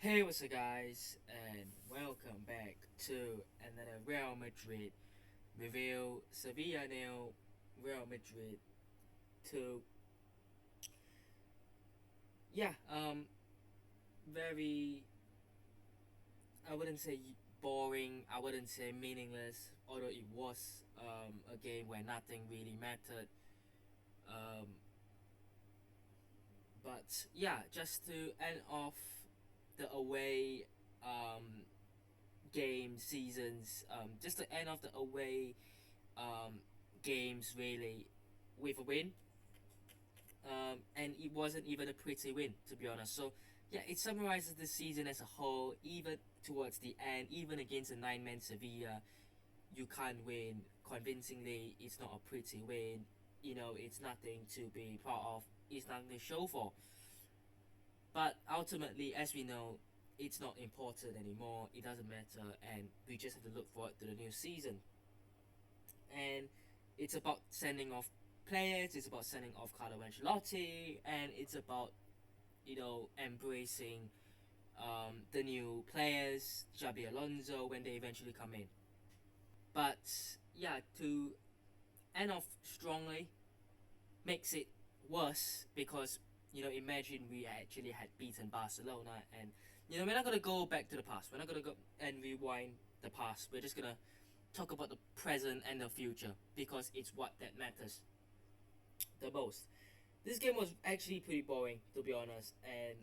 Hey, what's up, guys, and welcome back to another Real Madrid review. Sevilla nil, Real Madrid 2. Yeah, very. I wouldn't say boring. I wouldn't say meaningless. Although it was a game where nothing really mattered. Um, but yeah, just to end off the away um, game seasons, just to end off the away um, games really with a win, and it wasn't even a pretty win, to be honest. So yeah, it summarizes the season as a whole. Even towards the end, even against a nine-man Sevilla, you can't win convincingly. It's not a pretty win. It's nothing to be proud of. It's nothing to show for. But ultimately, as we know, it's not important anymore. It doesn't matter, and we just have to look forward to the new season. And it's about sending off players. It's about sending off Carlo Ancelotti, and it's about embracing the new players, Xabi Alonso, when they eventually come in. But yeah, to end off strongly makes it worse because imagine we actually had beaten Barcelona, and we're not gonna go back to the past. We're not gonna go and rewind the past. We're just gonna talk about the present and the future because it's what that matters the most. This game was actually pretty boring, to be honest, and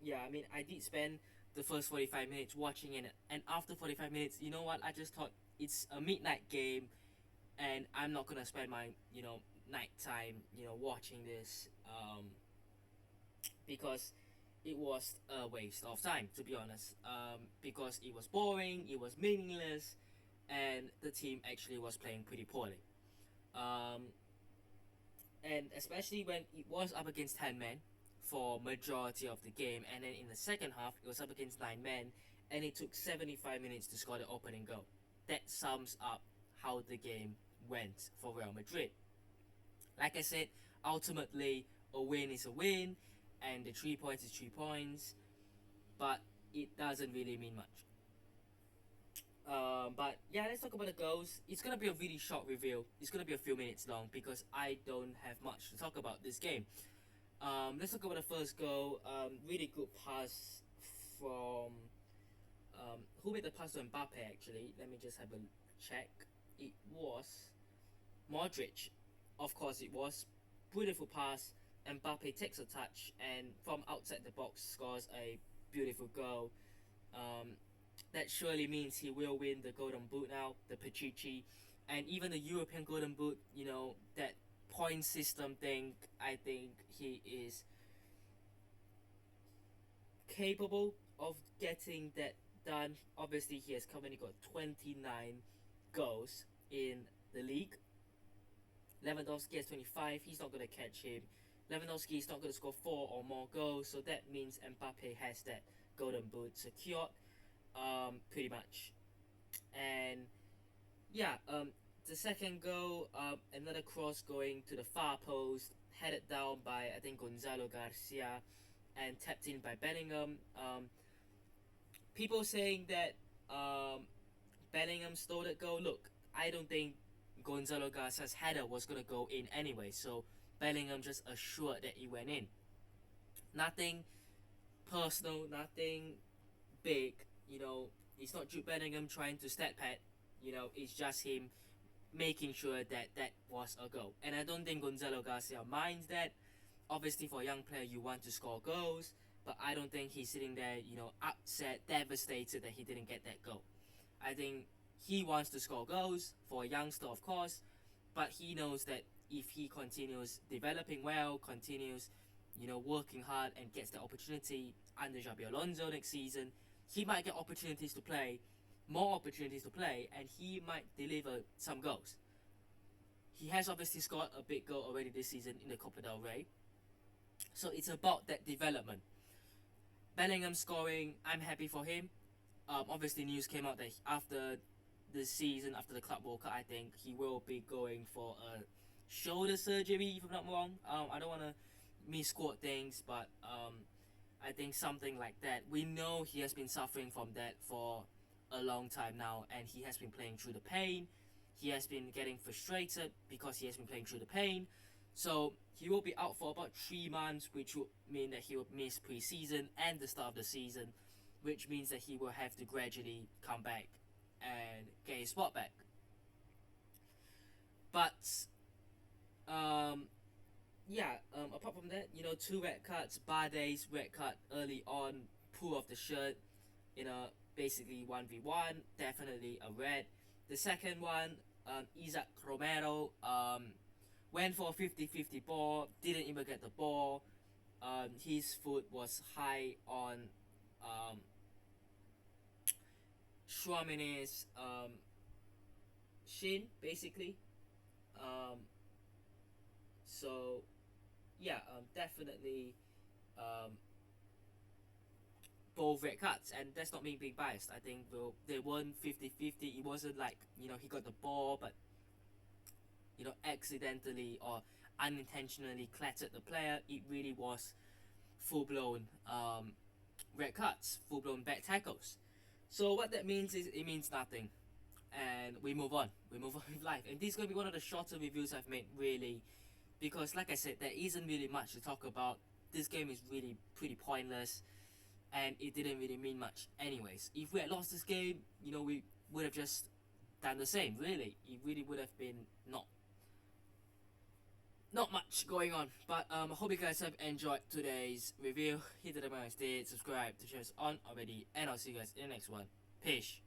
yeah, I mean, I did spend the first 45 minutes watching it, and after 45 minutes, you know what? I just thought it's a midnight game, and I'm not gonna spend my nighttime watching this because it was a waste of time, to be honest, because it was boring, it was meaningless, and the team actually was playing pretty poorly. Um, and especially when it was up against 10 men for majority of the game, and then in the second half it was up against 9 men, and it took 75 minutes to score the opening goal. That sums up how the game went for Real Madrid. Like I said, ultimately a win is a win, and the 3 points is 3 points, but it doesn't really mean much. But yeah, let's talk about the goals. It's gonna be a really short review. It's gonna be a few minutes long because I don't have much to talk about this game. Let's talk about the first goal. Really good pass from who made the pass to Mbappe actually. Let me just have a check. It was Modric. Of course, it was beautiful pass. Mbappe takes a touch and from outside the box scores a beautiful goal. Um, that surely means he will win the Golden Boot now, the Pichichi, and even the European Golden Boot. That point system thing. I think he is capable of getting that done. Obviously, he has currently got 29 goals in the league. Lewandowski has 25. He's not going to catch him. Lewandowski is not going to score 4 or more goals, so that means Mbappe has that Golden Boot secured, pretty much. And yeah, the second goal, another cross going to the far post, headed down by I think Gonzalo Garcia, and tapped in by Bellingham. People saying that Bellingham stole that goal. Look, I don't think Gonzalo Garcia's header was gonna go in anyway, so Bellingham just assured that he went in. Nothing personal, nothing big. It's not Jude Bellingham trying to stat pad. It's just him making sure that that was a goal. And I don't think Gonzalo Garcia minds that. Obviously, for a young player, you want to score goals, but I don't think he's sitting there, upset, devastated that he didn't get that goal. I think he wants to score goals for a youngster, of course, but he knows that if he continues developing well, continues, working hard and gets the opportunity under Xabi Alonso next season, he might get opportunities to play, more opportunities to play, and he might deliver some goals. He has obviously scored a big goal already this season in the Copa del Rey, so it's about that development. Bellingham scoring, I'm happy for him. Obviously, news came out that after the season, after the Club World Cup, I think he will be going for a shoulder surgery, if I'm not wrong. I don't want to misquote things, but I think something like that. We know he has been suffering from that for a long time now, and he has been playing through the pain. He has been getting frustrated because he has been playing through the pain. So he will be out for about 3 months, which would mean that he will miss preseason and the start of the season, which means that he will have to gradually come back and get his spot back. But um, yeah, apart from that, 2 red cards. Bade's red card early on, pull off the shirt, basically 1v1, definitely a red. The second one, Isaac Romero, went for a 50-50 ball, didn't even get the ball. His foot was high on um, Schwamine's shin, basically. Um, so, yeah, definitely um, both red cards, and that's not me being biased. I think they won 50-50. It wasn't like he got the ball, but accidentally or unintentionally clattered the player. It really was full blown red cards, full blown bad tackles. So what that means is it means nothing, and we move on. We move on with life. And this is gonna be one of the shorter reviews I've made, really, because like I said, there isn't really much to talk about. This game is really pretty pointless, and it didn't really mean much anyways. If we had lost this game, we would have just done the same. Really, it really would have been not much going on. But I hope you guys have enjoyed today's review. Hit the like button if you did, subscribe to channels on already, and I'll see you guys in the next one. Peace.